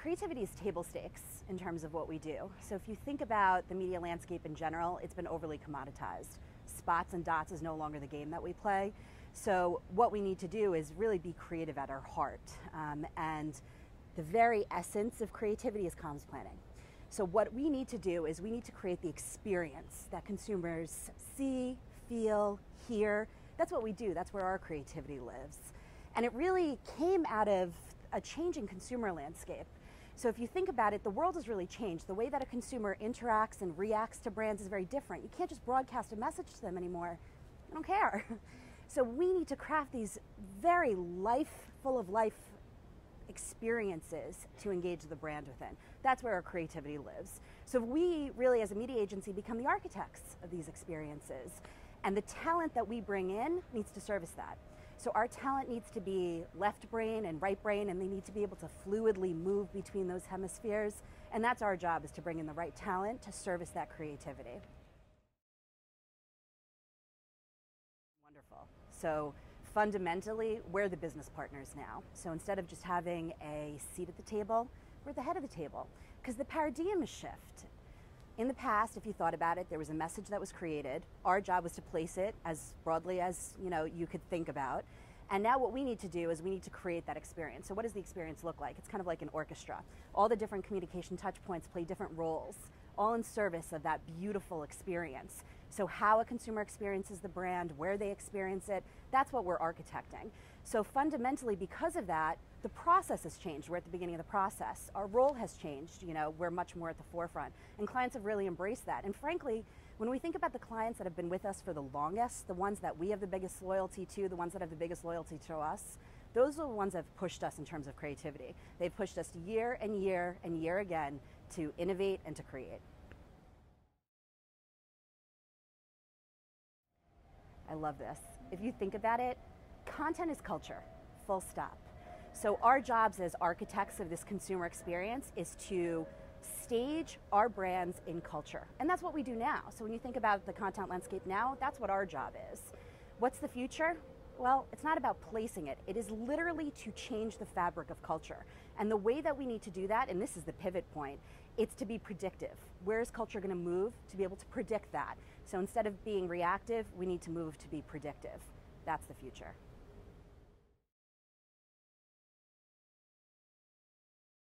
Creativity is table stakes in terms of what we do. So if you think about the media landscape in general, it's been overly commoditized. Spots and dots is no longer the game that we play. So what we need to do is really be creative at our heart. And the very essence of creativity is comms planning. So what we need to do is we need to create the experience that consumers see, feel, hear. That's what we do. That's where our creativity lives. And it really came out of a changing consumer landscape. So if you think about it, the world has really changed. The way that a consumer interacts and reacts to brands is very different. You can't just broadcast a message to them anymore. I don't care. So we need to craft these very full of life experiences to engage the brand within. That's where our creativity lives. So we really, as a media agency, become the architects of these experiences. And the talent that we bring in needs to service that. So our talent needs to be left brain and right brain, and they need to be able to fluidly move between those hemispheres. And that's our job, is to bring in the right talent to service that creativity. Wonderful. So fundamentally, we're the business partners now. So instead of just having a seat at the table, we're at the head of the table, because the paradigm is shift. In the past, if you thought about it, there was a message that was created. Our job was to place it as broadly as you could think about. And now what we need to do is we need to create that experience. So what does the experience look like? It's kind of like an orchestra. All the different communication touch points play different roles, all in service of that beautiful experience. So how a consumer experiences the brand, where they experience it, that's what we're architecting. So fundamentally, because of that, the process has changed. We're at the beginning of the process. Our role has changed. We're much more at the forefront. And clients have really embraced that. And frankly, when we think about the clients that have been with us for the longest, the ones that we have the biggest loyalty to, the ones that have the biggest loyalty to us, those are the ones that have pushed us in terms of creativity. They've pushed us year and year and year again to innovate and to create. I love this. If you think about it, content is culture, full stop. So our jobs as architects of this consumer experience is to stage our brands in culture. And that's what we do now. So when you think about the content landscape now, that's what our job is. What's the future? Well, it's not about placing it. It is literally to change the fabric of culture. And the way that we need to do that, and this is the pivot point, it's to be predictive. Where is culture going to move? To be able to predict that. So instead of being reactive, we need to move to be predictive. That's the future.